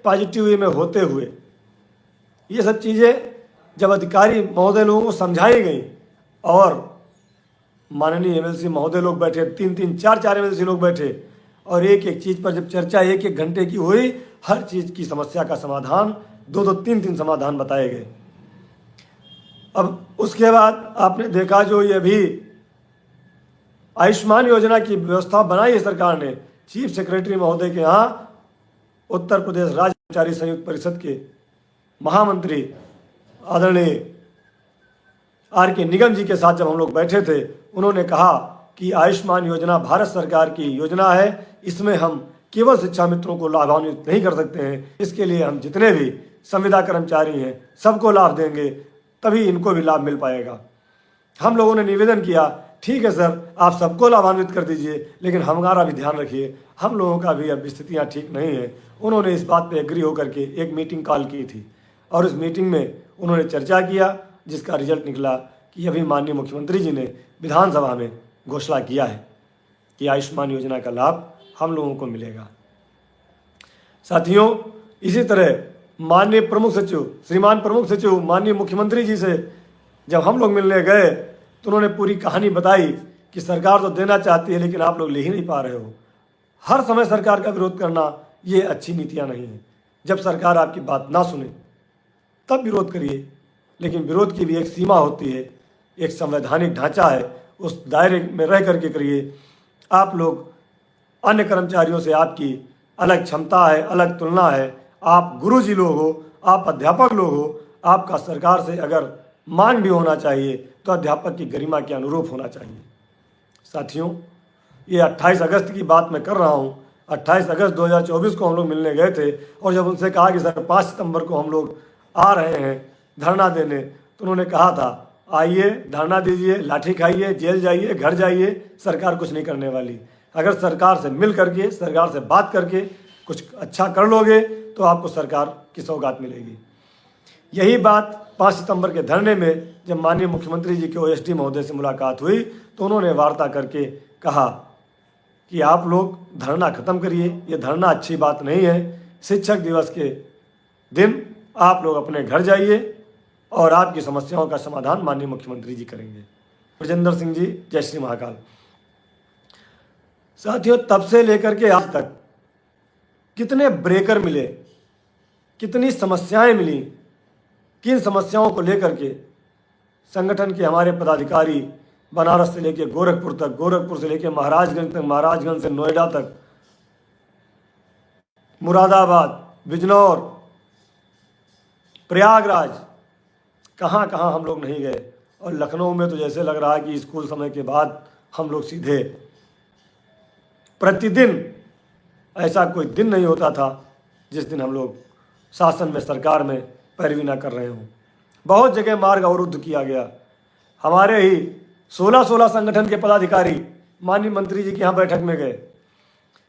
Positive way में होते हुए ये सब चीज़ें जब अधिकारी महोदय लोगों को समझाई गई और माननीय एमएलसी महोदय लोग बैठे, 3-3, 4-4 एमएलसी लोग बैठे और एक एक चीज़ पर जब चर्चा 1-1 घंटे की हुई, हर चीज़ की समस्या का समाधान 2-2, 3-3 समाधान बताए गए। अब उसके बाद आपने देखा जो ये भी आयुष्मान योजना की व्यवस्था बनाई है सरकार ने, चीफ सेक्रेटरी महोदय के यहाँ उत्तर प्रदेश राज्य कर्मचारी संयुक्त परिषद के महामंत्री आदरणीय R.K. निगम जी के साथ जब हम लोग बैठे थे, उन्होंने कहा कि आयुष्मान योजना भारत सरकार की योजना है, इसमें हम केवल शिक्षा मित्रों को लाभान्वित नहीं कर सकते हैं, इसके लिए हम जितने भी संविदा कर्मचारी हैं सबको लाभ देंगे, तभी इनको भी लाभ मिल पाएगा। हम लोगों ने निवेदन किया, ठीक है सर, आप सबको लाभान्वित कर दीजिए, लेकिन हमारा भी ध्यान रखिए, हम लोगों का भी अब स्थितियाँ ठीक नहीं है। उन्होंने इस बात पर एग्री होकर के एक मीटिंग कॉल की थी और उस मीटिंग में उन्होंने चर्चा किया, जिसका रिजल्ट निकला कि अभी माननीय मुख्यमंत्री जी ने विधानसभा में घोषणा किया है कि आयुष्मान योजना का लाभ हम लोगों को मिलेगा। साथियों, इसी तरह माननीय प्रमुख सचिव, श्रीमान प्रमुख सचिव माननीय मुख्यमंत्री जी से जब हम लोग मिलने गए तो उन्होंने पूरी कहानी बताई कि सरकार तो देना चाहती है लेकिन आप लोग ले ही नहीं पा रहे हो। हर समय सरकार का विरोध करना ये अच्छी नीतियाँ नहीं है। जब सरकार आपकी बात ना सुने तब विरोध करिए, लेकिन विरोध की भी एक सीमा होती है, एक संवैधानिक ढांचा है, उस दायरे में रह करके करिए। आप लोग अन्य कर्मचारियों से आपकी अलग क्षमता है, अलग तुलना है, आप गुरुजी लोग हो, आप अध्यापक लोग हो, आपका सरकार से अगर मांग भी होना चाहिए तो अध्यापक की गरिमा के अनुरूप होना चाहिए। साथियों, ये 28 अगस्त की बात मैं कर रहा हूँ। 28 अगस्त 2024 को हम लोग मिलने गए थे और जब उनसे कहा कि सर 5 सितंबर को हम लोग आ रहे हैं धरना देने, तो उन्होंने कहा था आइए धरना दीजिए, लाठी खाइए, जेल जाइए, घर जाइए, सरकार कुछ नहीं करने वाली। अगर सरकार से मिल करके, सरकार से बात करके कुछ अच्छा कर लोगे तो आपको सरकार की सौगात मिलेगी। यही बात 5 सितंबर के धरने में जब माननीय मुख्यमंत्री जी के OSD महोदय से मुलाकात हुई तो उन्होंने वार्ता करके कहा कि आप लोग धरना खत्म करिए, ये धरना अच्छी बात नहीं है। शिक्षक दिवस के दिन आप लोग अपने घर जाइए और आपकी समस्याओं का समाधान माननीय मुख्यमंत्री जी करेंगे। ब्रजेंद्र सिंह जी, जय श्री महाकाल। साथियों, तब से लेकर के आज तक कितने ब्रेकर मिले, कितनी समस्याएं मिली, किन समस्याओं को लेकर के संगठन के हमारे पदाधिकारी बनारस से लेकर गोरखपुर तक, गोरखपुर से लेकर महाराजगंज तक, महाराजगंज से नोएडा तक, मुरादाबाद, बिजनौर, प्रयागराज, कहाँ कहाँ हम लोग नहीं गए। और लखनऊ में तो जैसे लग रहा है कि स्कूल समय के बाद हम लोग सीधे प्रतिदिन, ऐसा कोई दिन नहीं होता था जिस दिन हम लोग शासन में, सरकार में पैरवी ना कर रहे हों। बहुत जगह मार्ग अवरुद्ध किया गया। हमारे ही 16 संगठन के पदाधिकारी माननीय मंत्री जी के यहाँ बैठक में गए,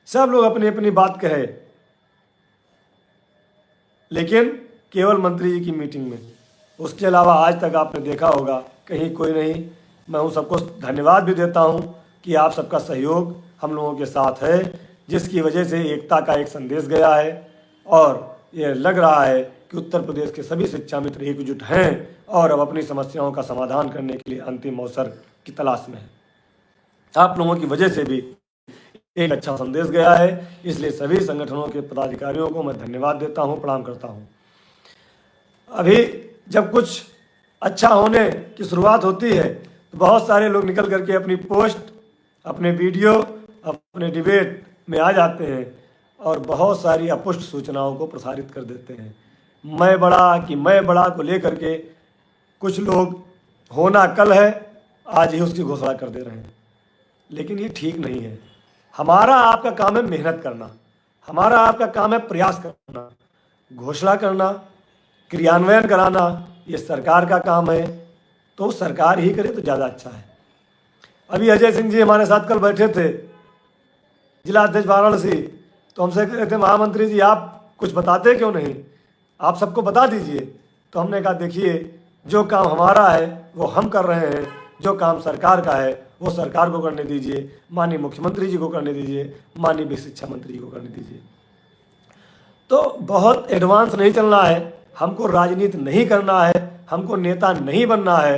सब लोग अपनी अपनी बात कहे, लेकिन केवल मंत्री जी की मीटिंग में। उसके अलावा आज तक आपने देखा होगा कहीं कोई नहीं। मैं उन सबको धन्यवाद भी देता हूं कि आप सबका सहयोग हम लोगों के साथ है, जिसकी वजह से एकता का एक संदेश गया है और ये लग रहा है कि उत्तर प्रदेश के सभी शिक्षा मित्र एकजुट हैं और अब अपनी समस्याओं का समाधान करने के लिए अंतिम अवसर की तलाश में है। आप लोगों की वजह से भी एक अच्छा संदेश गया है, इसलिए सभी संगठनों के पदाधिकारियों को मैं धन्यवाद देता हूं, प्रणाम करता हूं। अभी जब कुछ अच्छा होने की शुरुआत होती है तो बहुत सारे लोग निकल करके अपनी पोस्ट, अपने वीडियो, अपने डिबेट में आ जाते हैं और बहुत सारी अपुष्ट सूचनाओं को प्रसारित कर देते हैं। मैं बड़ा कि मैं बड़ा को लेकर के कुछ लोग होना कल है, आज ही उसकी घोषणा कर दे रहे हैं, लेकिन ये ठीक नहीं है। हमारा आपका काम है मेहनत करना, हमारा आपका काम है प्रयास करना, घोषणा करना, क्रियान्वयन कराना ये सरकार का काम है, तो सरकार ही करे तो ज़्यादा अच्छा है। अभी अजय सिंह जी हमारे साथ कल बैठे थे, जिला अध्यक्ष वाराणसी, तो हमसे कह रहे थे महामंत्री जी आप कुछ बताते क्यों नहीं, आप सबको बता दीजिए। तो हमने कहा देखिए, जो काम हमारा है वो हम कर रहे हैं, जो काम सरकार का है वो सरकार को करने दीजिए, माननीय मुख्यमंत्री जी को करने दीजिए, माननीय शिक्षा मंत्री जी को करने दीजिए। तो बहुत एडवांस नहीं चलना है, हमको राजनीति नहीं करना है, हमको नेता नहीं बनना है।